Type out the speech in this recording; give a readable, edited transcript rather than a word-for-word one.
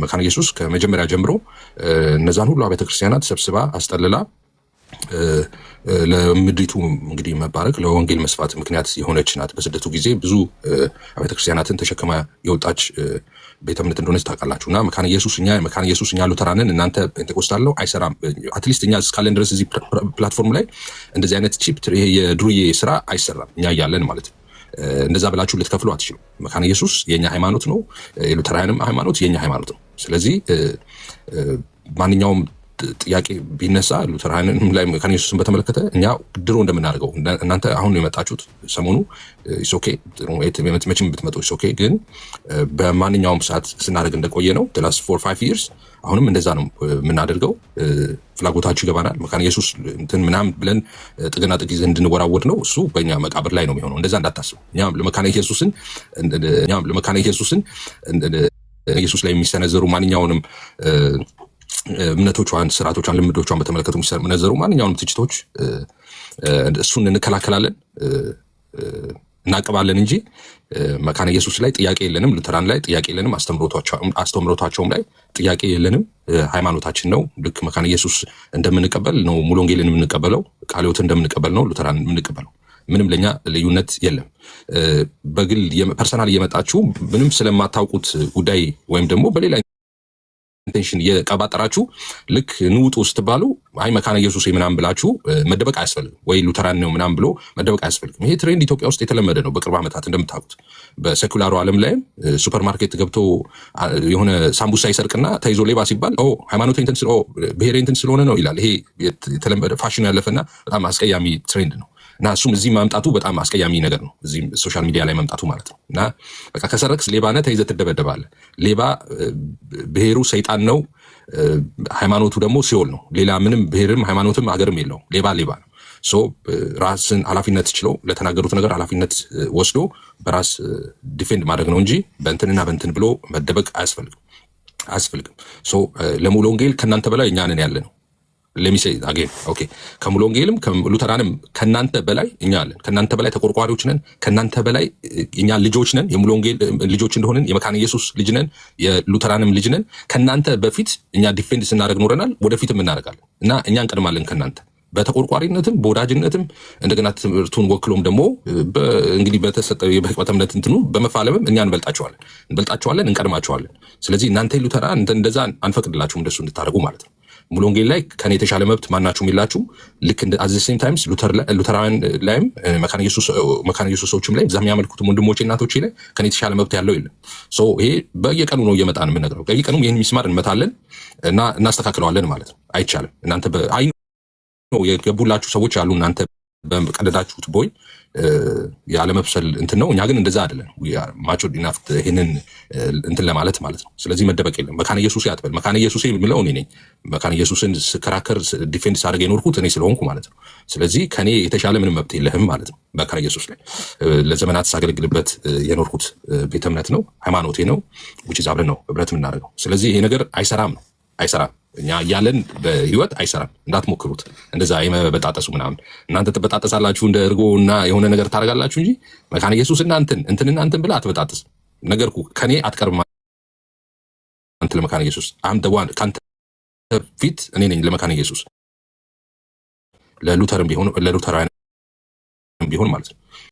መካነ ኢየሱስ ከመጀመሪያ ጀምሮ እነዛን ሁሉ አብያተ ክርስቲያናት ሰብስባ አስጠልላ ለምድሪቱ እንግዲህ መባረክ ለወንጌል መስፋት ምክንያት የሆነች ናት። በስደቱ ጊዜ ብዙ አብያተ ክርስቲያናትን ተሸክማ የወጣች ቤተ እምነት እንደሆነች ታውቃላችሁና መካነ ኢየሱስ እኛ ሉተራንን እናንተ ፔንቴኮስታል ነው አይሰራም። አትሊስት እኛ እስካለን ድረስ እዚህ ፕላትፎርም ላይ እንደዚህ አይነት ቺፕ ይሄ የድሩዬ ስራ አይሰራም እኛ እያለን ማለት ነው። እንደዛ ብላችሁ ልትከፍሉ አትችሉ። መካነ ኢየሱስ የኛ ሃይማኖት ነው፣ የሉተራንም ሃይማኖት የኛ ሃይማኖት ነው። ስለዚህ ማንኛውም ጥያቄ ቢነሳ ሉተራንም ላይ መካነ ኢየሱስን በተመለከተ እኛ ድሮ እንደምናደርገው እናንተ አሁን የመጣችሁት ሰሞኑ ኢስ ኦኬ መቼም ብትመጡ ኢስ ኦኬ፣ ግን በማንኛውም ሰዓት ስናደርግ እንደቆየ ነው the last 4-5 years አሁንም እንደዛ ነው የምናደርገው። ፍላጎታችሁ ይገባናል። መካነ ኢየሱስ እንትን ምናምን ብለን ጥግና ጥግ ይዘን እንድንወራወድ ነው፣ እሱ በእኛ መቃብር ላይ ነው የሚሆነው። እንደዛ እንዳታስቡ። እኛም ለመካነ ኢየሱስን ኢየሱስ ላይ የሚሰነዘሩ ማንኛውንም እምነቶቿን፣ ስርዓቶቿን፣ ልምዶቿን በተመለከቱ የሚሰነዘሩ ማንኛውንም ትችቶች እሱን እንከላከላለን፣ እናቀባለን እንጂ መካነ ኢየሱስ ላይ ጥያቄ የለንም። ሉተራን ላይ ጥያቄ የለንም። አስተምሮታቸውም ላይ ጥያቄ የለንም። ሃይማኖታችን ነው። ልክ መካነ ኢየሱስ እንደምንቀበል ነው ሙሉ ወንጌልን የምንቀበለው፣ ቃለ ሕይወትን እንደምንቀበል ነው ሉተራን የምንቀበለው። ምንም ለኛ ልዩነት የለም። በግል ፐርሰናል እየመጣችሁ ምንም ስለማታውቁት ጉዳይ ወይም ደግሞ በሌላ ኢንቴንሽን የቀባጠራችሁ ልክ ንውጡ ስትባሉ አይ መካነ ኢየሱስ ምናምን ብላችሁ መደበቅ አያስፈልግም፣ ወይ ሉተራን ነው ምናምን ብሎ መደበቅ አያስፈልግም። ይሄ ትሬንድ ኢትዮጵያ ውስጥ የተለመደ ነው በቅርብ ዓመታት እንደምታውቁት። በሴኩላሩ ዓለም ላይም ሱፐርማርኬት ገብቶ የሆነ ሳምቡሳ ይሰርቅና ተይዞ ሌባ ሲባል ሃይማኖት ብሔሬ እንትን ስለሆነ ነው ይላል። ይሄ የተለመደ ፋሽን ያለፈና በጣም አስቀያሚ ትሬንድ ነው እና እሱም እዚህ ማምጣቱ በጣም አስቀያሚ ነገር ነው። እዚህ ሶሻል ሚዲያ ላይ መምጣቱ ማለት ነው። እና በቃ ከሰረክስ ሌባ ነህ ተይዘህ ትደበደባለህ። ሌባ ብሔሩ ሰይጣን ነው፣ ሃይማኖቱ ደግሞ ሲኦል ነው። ሌላ ምንም ብሔርም ሃይማኖትም ሀገርም የለው። ሌባ ነው። ሶ ራስን ኃላፊነት ችለው ለተናገሩት ነገር ኃላፊነት ወስዶ በራስ ዲፌንድ ማድረግ ነው እንጂ በእንትንና በእንትን ብሎ መደበቅ አያስፈልግም። ሶ ለሙሉ ወንጌል ከእናንተ በላይ እኛ ነን ያለ ነው። ለሚሴ አጌን ኦኬ፣ ከሙሉ ወንጌልም ከሉተራንም ከናንተ በላይ እኛ አለን። ከናንተ በላይ ተቆርቋሪዎች ነን። ከናንተ በላይ እኛ ልጆች ነን። የሙሉ ወንጌል ልጆች እንደሆንን የመካነ ኢየሱስ ልጅ ነን፣ የሉተራንም ልጅ ነን። ከናንተ በፊት እኛ ዲፌንድ ስናደርግ ኖረናል፣ ወደፊትም እናደርጋለን እና እኛ እንቀድማለን ከናንተ በተቆርቋሪነትም በወዳጅነትም እንደገና ትምህርቱን ወክሎም ደግሞ እንግዲህ በተሰጠው የበህቀት እምነት እንትኑ በመፋለምም እኛ እንበልጣቸዋለን፣ እንቀድማቸዋለን። ስለዚህ እናንተ ሉተራን እንደዛ አንፈቅድላችሁም እንደሱ እንድታደርጉ ማለት ነው። ሙሉ ወንጌል ላይ ከኔ የተሻለ መብት ማናችሁም የላችሁም። ልክ እንደ አት ዘ ሴም ታይምስ ሉተራን ላይም መካነ ኢየሱሶችም ላይ እዛ የሚያመልኩትም ወንድሞቼ እናቶቼ ላይ ከኔ የተሻለ መብት ያለው የለም። ሶ ይሄ በየቀኑ ነው እየመጣን የምንነግረው። በየቀኑ ይህን ሚስማር እንመታለን እና እናስተካክለዋለን ማለት ነው። አይቻልም። እናንተ አይ ነው የገቡላችሁ ሰዎች አሉ። እናንተ በቀደዳችሁት ቦይ ያለመብሰል እንትን ነው። እኛ ግን እንደዛ አይደለም። ማቹር ኢናፍ ይሄንን እንትን ለማለት ማለት ነው። ስለዚህ መደበቅ የለም። መካነ ኢየሱስ ያትበል። መካነ ኢየሱስ የሚለው እኔ ነኝ። መካነ ኢየሱስን ስከራከር ዲፌንድ ሳደርግ የኖርኩት እኔ ስለሆንኩ ማለት ነው። ስለዚህ ከኔ የተሻለ ምንም መብት የለህም ማለት ነው። መካነ ኢየሱስ ላይ ለዘመናት ሳገለግልበት የኖርኩት ቤተ እምነት ነው፣ ሃይማኖቴ ነው፣ which is አብረን ነው ህብረት የምናደርገው። ስለዚህ ይሄ ነገር አይሰራም። እኛ እያለን በህይወት አይሰራም። እንዳትሞክሩት እንደዛ የመበጣጠሱ ምናምን። እናንተ ትበጣጠሳላችሁ እንደ እርጎ እና የሆነ ነገር ታደርጋላችሁ እንጂ መካነ ኢየሱስ እና እንትን ብለህ አትበጣጠስ። ነገርኩ ከኔ አትቀርም አንተ ለመካነ ኢየሱስ ከአንተ ፊት እኔ ነኝ ለመካነ ኢየሱስ፣ ለሉተራን ቢሆን ማለት ነው።